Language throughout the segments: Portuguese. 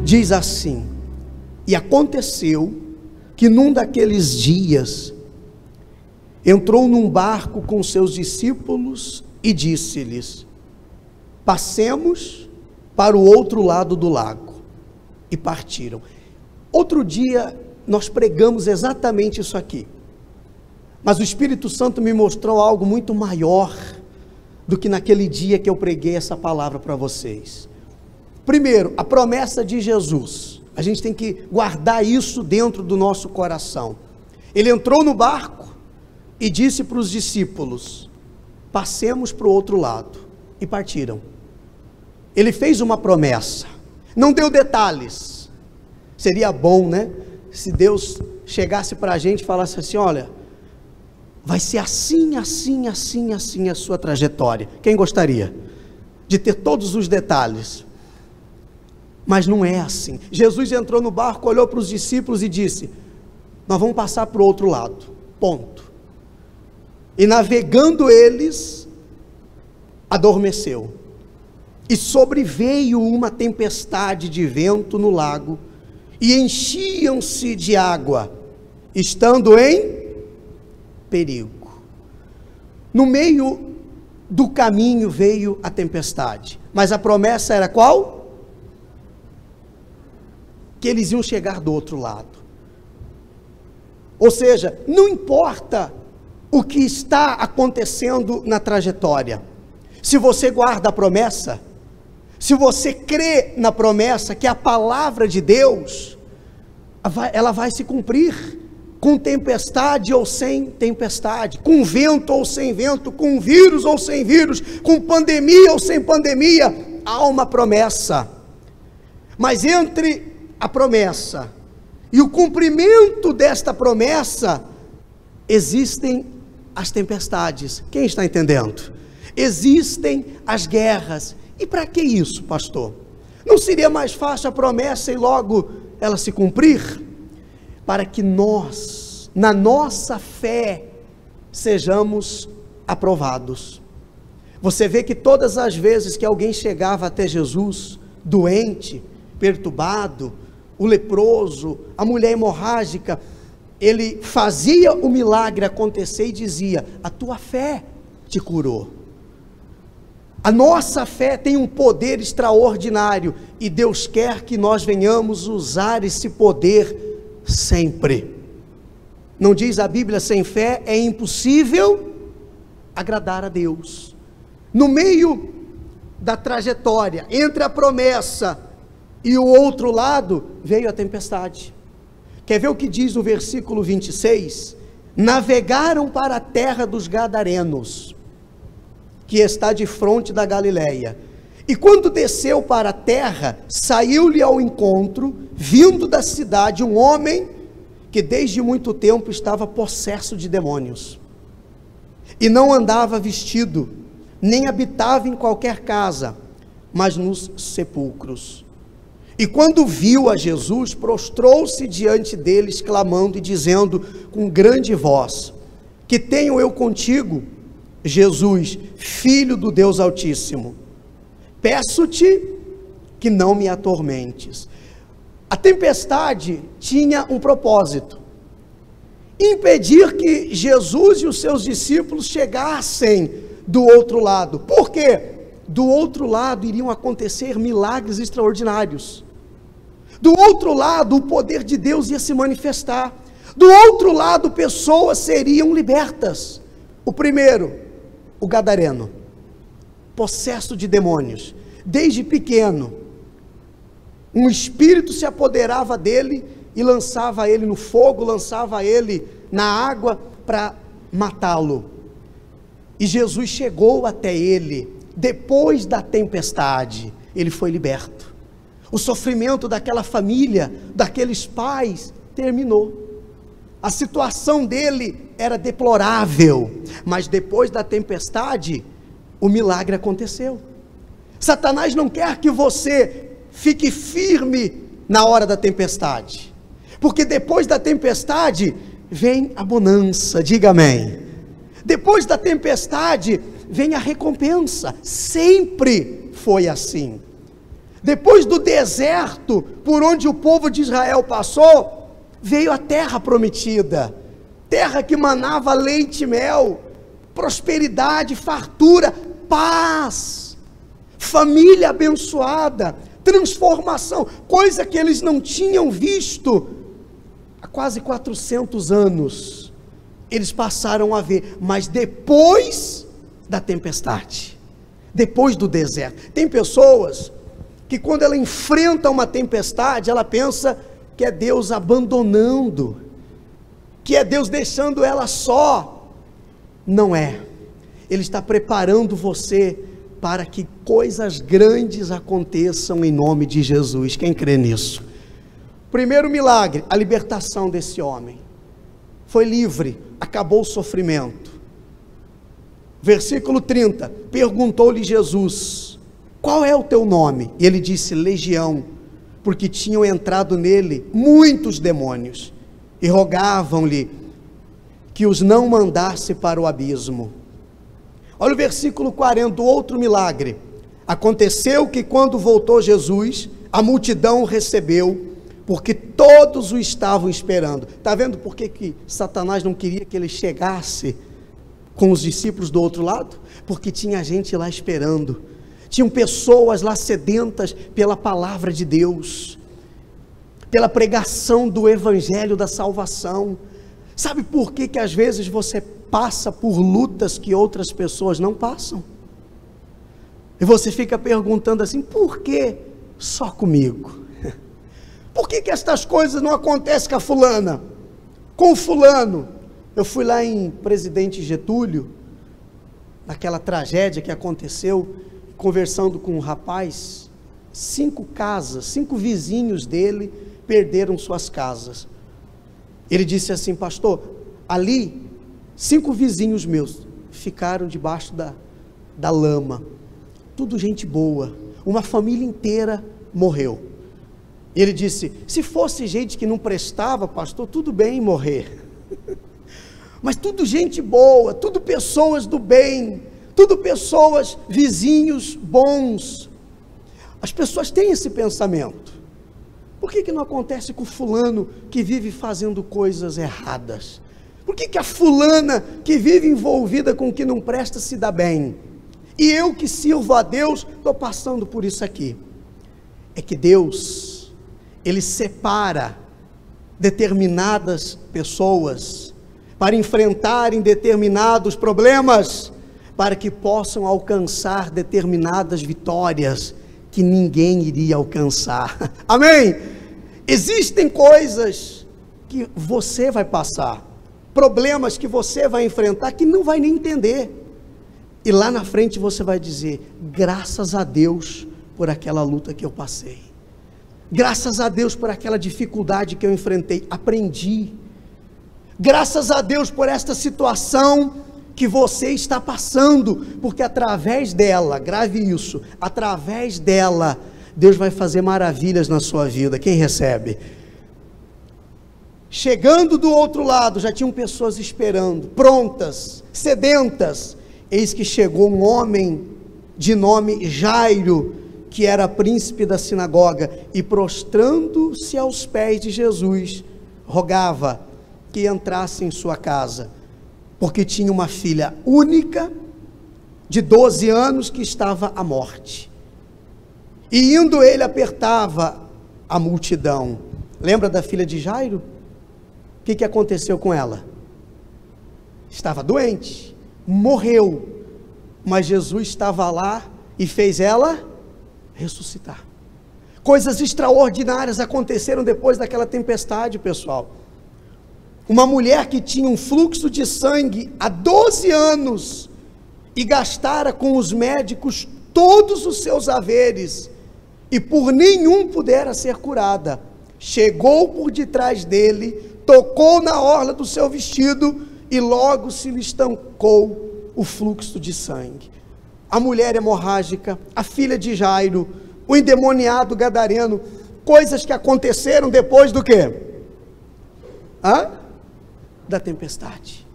Diz assim: e aconteceu que num daqueles dias entrou num barco com seus discípulos e disse-lhes: passemos para o outro lado do lago. E partiram. Outro dia nós pregamos exatamente isso aqui, mas o Espírito Santo me mostrou algo muito maior do que naquele dia que eu preguei essa palavra para vocês. Primeiro, a promessa de Jesus, a gente tem que guardar isso dentro do nosso coração. Ele entrou no barco e disse para os discípulos: passemos para o outro lado, e partiram. Ele fez uma promessa, não deu detalhes. Seria bom, né, se Deus chegasse para a gente e falasse assim: olha, vai ser assim, assim, assim, assim a sua trajetória. Quem gostaria de ter todos os detalhes? Mas não é assim. Jesus entrou no barco, olhou para os discípulos e disse: nós vamos passar para o outro lado, ponto. E navegando eles, adormeceu, e sobreveio uma tempestade de vento no lago, e enchiam-se de água, estando em perigo. No meio do caminho veio a tempestade, mas a promessa era qual? Que eles iam chegar do outro lado. Ou seja, não importa o que está acontecendo na trajetória, se você guarda a promessa, se você crê na promessa, que é a palavra de Deus, ela vai se cumprir, com tempestade ou sem tempestade, com vento ou sem vento, com vírus ou sem vírus, com pandemia ou sem pandemia, há uma promessa. Mas entre a promessa e o cumprimento desta promessa, existem as tempestades. Quem está entendendo? Existem as guerras. E para que isso, pastor? Não seria mais fácil a promessa e logo ela se cumprir? Para que nós, na nossa fé, sejamos aprovados. Você vê que todas as vezes que alguém chegava até Jesus, doente, perturbado, o leproso, a mulher hemorrágica, ele fazia o milagre acontecer e dizia: a tua fé te curou. A nossa fé tem um poder extraordinário, e Deus quer que nós venhamos usar esse poder sempre. Não diz a Bíblia: sem fé é impossível agradar a Deus. No meio da trajetória, entre a promessa e o outro lado, veio a tempestade. Quer ver o que diz o versículo 26? Navegaram para a terra dos Gadarenos, que está de fronte da Galileia. E quando desceu para a terra, saiu-lhe ao encontro, vindo da cidade, um homem que desde muito tempo estava possesso de demônios, e não andava vestido, nem habitava em qualquer casa, mas nos sepulcros. E quando viu a Jesus, prostrou-se diante deles, clamando e dizendo com grande voz: que tenho eu contigo, Jesus, Filho do Deus Altíssimo? Peço-te que não me atormentes. A tempestade tinha um propósito: impedir que Jesus e os seus discípulos chegassem do outro lado. Por quê? Do outro lado iriam acontecer milagres extraordinários. Do outro lado, o poder de Deus ia se manifestar. Do outro lado, pessoas seriam libertas. O primeiro, o gadareno, possesso de demônios. Desde pequeno, um espírito se apoderava dele e lançava ele no fogo, lançava ele na água para matá-lo. E Jesus chegou até ele. Depois da tempestade, ele foi liberto. O sofrimento daquela família, daqueles pais, terminou. A situação dele era deplorável, mas depois da tempestade, o milagre aconteceu. Satanás não quer que você fique firme na hora da tempestade, porque depois da tempestade vem a bonança. Diga amém. Depois da tempestade vem a recompensa. Sempre foi assim. Depois do deserto por onde o povo de Israel passou, veio a terra prometida, terra que manava leite e mel, prosperidade, fartura, paz, família abençoada, transformação, coisa que eles não tinham visto há quase 400 anos. Eles passaram a ver, mas depois da tempestade, depois do deserto. Tem pessoas que quando ela enfrenta uma tempestade, ela pensa que é Deus abandonando, que é Deus deixando ela só. Não é. Ele está preparando você para que coisas grandes aconteçam em nome de Jesus. Quem crê nisso? Primeiro milagre, a libertação desse homem. Foi livre, acabou o sofrimento. Versículo 30, perguntou-lhe Jesus: qual é o teu nome? E ele disse: Legião, porque tinham entrado nele muitos demônios, e rogavam-lhe que os não mandasse para o abismo. Olha o versículo 40, outro milagre. Aconteceu que quando voltou Jesus, a multidão o recebeu, porque todos o estavam esperando. Está vendo por que Satanás não queria que ele chegasse com os discípulos do outro lado? Porque tinha gente lá esperando, tinham pessoas lá sedentas pela palavra de Deus, pela pregação do evangelho da salvação. Sabe por que às vezes você passa por lutas que outras pessoas não passam? E você fica perguntando assim: por que só comigo? Por que estas coisas não acontecem com a fulana? Com o fulano? Eu fui lá em Presidente Getúlio, naquela tragédia que aconteceu, conversando com um rapaz, 5 casas, 5 vizinhos dele perderam suas casas. Ele disse assim: pastor, ali 5 vizinhos meus ficaram debaixo da lama, tudo gente boa, uma família inteira morreu. Ele disse: se fosse gente que não prestava, pastor, tudo bem morrer, mas tudo gente boa, tudo pessoas do bem, tudo pessoas, vizinhos bons. As pessoas têm esse pensamento. Por que não acontece com o fulano que vive fazendo coisas erradas? Por que a fulana que vive envolvida com o que não presta se dá bem? E eu que sirvo a Deus, estou passando por isso aqui. É que Deus, Ele separa determinadas pessoas para enfrentarem determinados problemas, para que possam alcançar determinadas vitórias que ninguém iria alcançar. Amém? Existem coisas que você vai passar, problemas que você vai enfrentar que não vai nem entender, e lá na frente você vai dizer: graças a Deus por aquela luta que eu passei, graças a Deus por aquela dificuldade que eu enfrentei, aprendi, graças a Deus por esta situação que você está passando, porque através dela, grave isso, através dela, Deus vai fazer maravilhas na sua vida. Quem recebe? Chegando do outro lado, já tinham pessoas esperando, prontas, sedentas. Eis que chegou um homem de nome Jairo, que era príncipe da sinagoga, e prostrando-se aos pés de Jesus, rogava que entrasse em sua casa, porque tinha uma filha única, de 12 anos, que estava à morte. E indo ele apertava a multidão. Lembra da filha de Jairo? O que aconteceu com ela? Estava doente, morreu, mas Jesus estava lá e fez ela ressuscitar. Coisas extraordinárias aconteceram depois daquela tempestade, pessoal. Uma mulher que tinha um fluxo de sangue há 12 anos e gastara com os médicos todos os seus haveres, e por nenhum pudera ser curada, chegou por detrás dele, tocou na orla do seu vestido, e logo se lhe estancou o fluxo de sangue. A mulher hemorrágica, a filha de Jairo, o endemoniado gadareno, coisas que aconteceram depois do quê? Da tempestade.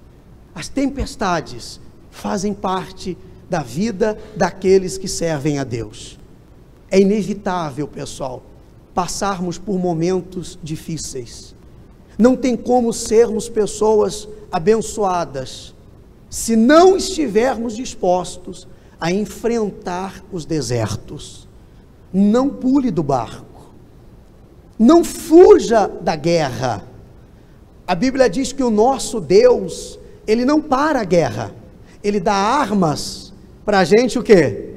As tempestades fazem parte da vida daqueles que servem a Deus. É inevitável, pessoal, passarmos por momentos difíceis. Não tem como sermos pessoas abençoadas se não estivermos dispostos a enfrentar os desertos. Não pule do barco, não fuja da guerra. A Bíblia diz que o nosso Deus, Ele não para a guerra, Ele dá armas para a gente o quê?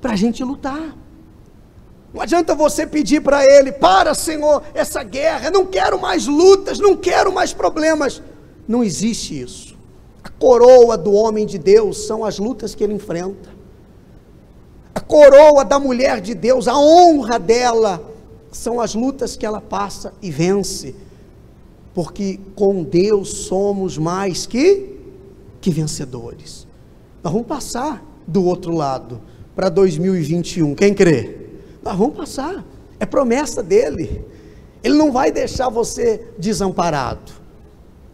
Para a gente lutar. Não adianta você pedir para Ele: para, Senhor, essa guerra, eu não quero mais lutas, não quero mais problemas. Não existe isso. A coroa do homem de Deus são as lutas que ele enfrenta. A coroa da mulher de Deus, a honra dela, são as lutas que ela passa e vence. Porque com Deus somos mais que vencedores. Nós vamos passar do outro lado, para 2021, quem crê? Nós vamos passar, é promessa dele. Ele não vai deixar você desamparado.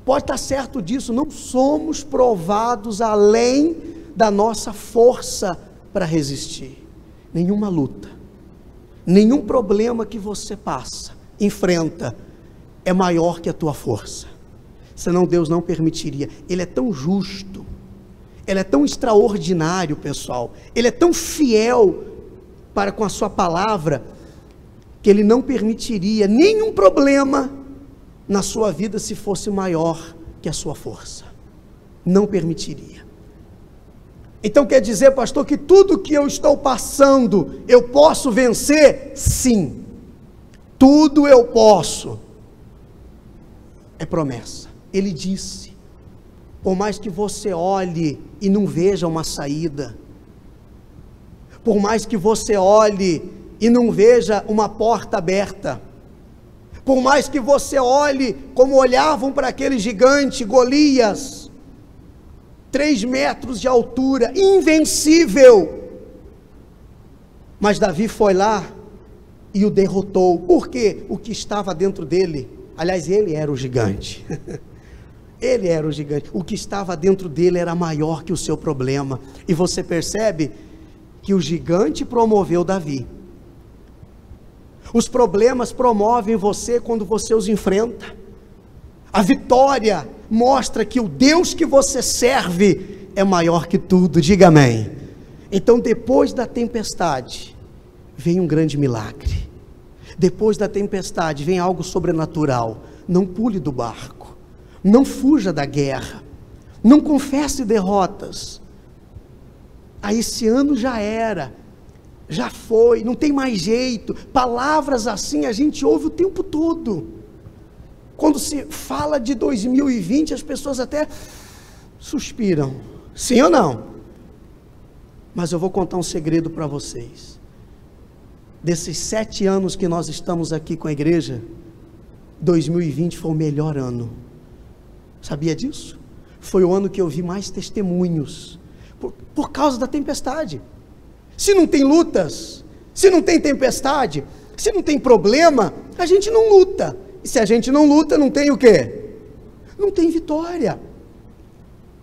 Pode estar certo disso, não somos provados além da nossa força para resistir. Nenhuma luta, nenhum problema que você passa, enfrenta, é maior que a tua força. Senão Deus não permitiria. Ele é tão justo, Ele é tão extraordinário, pessoal, Ele é tão fiel para com a sua palavra, que Ele não permitiria nenhum problema na sua vida se fosse maior que a sua força. Não permitiria. Então quer dizer, pastor, que tudo que eu estou passando, eu posso vencer? Sim, tudo eu posso. É promessa. Ele disse, por mais que você olhe e não veja uma saída, por mais que você olhe e não veja uma porta aberta, por mais que você olhe como olhavam para aquele gigante, Golias, 3 metros de altura, invencível, mas Davi foi lá e o derrotou, porque o que estava dentro dele, aliás, ele era o gigante, ele era o gigante, o que estava dentro dele era maior que o seu problema, e você percebe que o gigante promoveu Davi. Os problemas promovem você quando você os enfrenta. A vitória mostra que o Deus que você serve é maior que tudo, diga amém. Então depois da tempestade, vem um grande milagre. Depois da tempestade, vem algo sobrenatural. Não pule do barco, não fuja da guerra, não confesse derrotas. Esse ano já era, já foi, não tem mais jeito. Palavras assim a gente ouve o tempo todo. Quando se fala de 2020, as pessoas até suspiram, sim ou não? Mas eu vou contar um segredo para vocês. Desses 7 anos que nós estamos aqui com a igreja, 2020 foi o melhor ano. Sabia disso? Foi o ano que eu vi mais testemunhos, por causa da tempestade. Se não tem lutas, se não tem tempestade, se não tem problema, a gente não luta. E se a gente não luta, não tem o quê? Não tem vitória.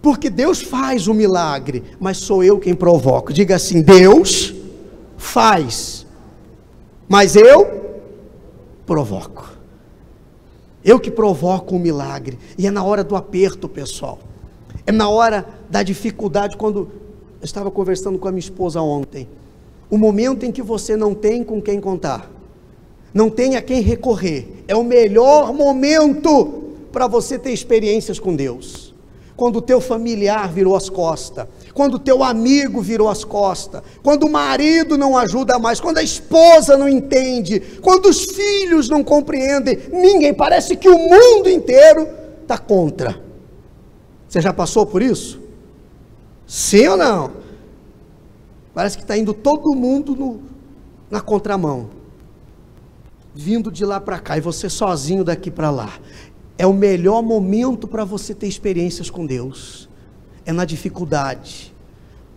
Porque Deus faz o milagre, mas sou eu quem provoco. Diga assim: Deus faz, mas eu provoco. Eu que provoco o milagre. E é na hora do aperto, pessoal. É na hora da dificuldade. Quando eu estava conversando com a minha esposa ontem, o momento em que você não tem com quem contar, não tem a quem recorrer, é o melhor momento para você ter experiências com Deus. Quando o teu familiar virou as costas, quando o teu amigo virou as costas, quando o marido não ajuda mais, quando a esposa não entende, quando os filhos não compreendem, ninguém, parece que o mundo inteiro está contra. Você já passou por isso? Sim ou não? Parece que está indo todo mundo na contramão, vindo de lá para cá, e você sozinho daqui para lá. É o melhor momento para você ter experiências com Deus, é na dificuldade.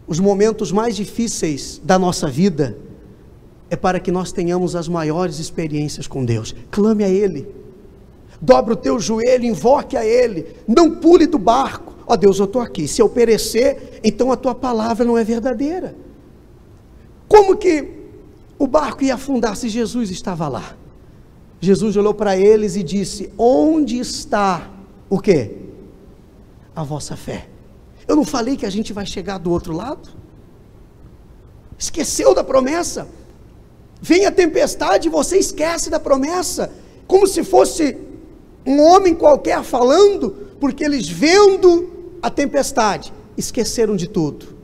Os momentos mais difíceis da nossa vida, é para que nós tenhamos as maiores experiências com Deus. Clame a Ele, dobre o teu joelho, invoque a Ele, não pule do barco. Ó Deus, eu estou aqui, se eu perecer, então a tua palavra não é verdadeira. Como que o barco ia afundar se Jesus estava lá? Jesus olhou para eles e disse: onde está o quê? A vossa fé. Eu não falei que a gente vai chegar do outro lado? Esqueceu da promessa? Vem a tempestade e você esquece da promessa, como se fosse um homem qualquer falando, porque eles vendo a tempestade, esqueceram de tudo.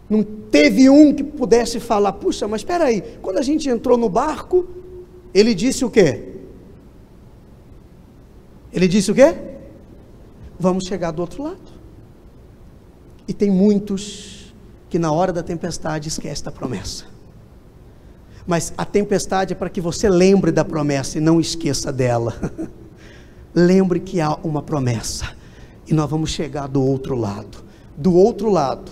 Não teve um que pudesse falar: puxa, mas espera aí, quando a gente entrou no barco, ele disse o quê? Ele disse o quê? Vamos chegar do outro lado. E tem muitos que na hora da tempestade esquecem da promessa. Mas a tempestade é para que você lembre da promessa e não esqueça dela. Lembre que há uma promessa e nós vamos chegar do outro lado. Do outro lado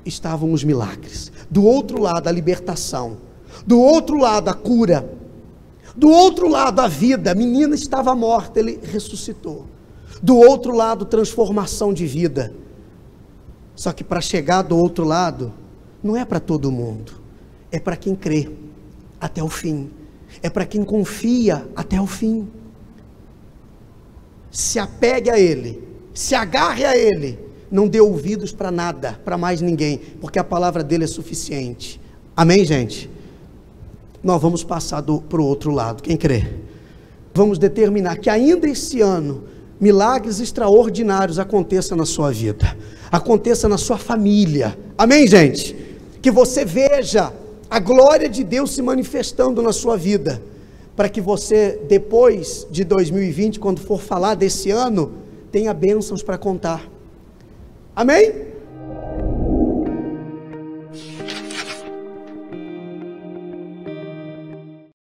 estavam os milagres, do outro lado a libertação, do outro lado a cura, do outro lado a vida. A menina estava morta, ele ressuscitou. Do outro lado, transformação de vida. Só que para chegar do outro lado, não é para todo mundo, é para quem crê até o fim, é para quem confia até o fim. Se apegue a Ele, se agarre a Ele, não dê ouvidos para nada, para mais ninguém, porque a palavra dele é suficiente. Amém, gente? Nós vamos passar para o outro lado, quem crê? Vamos determinar que ainda esse ano, milagres extraordinários aconteçam na sua vida, aconteça na sua família. Amém, gente? Que você veja a glória de Deus se manifestando na sua vida, para que você, depois de 2020, quando for falar desse ano, tenha bênçãos para contar. Amém?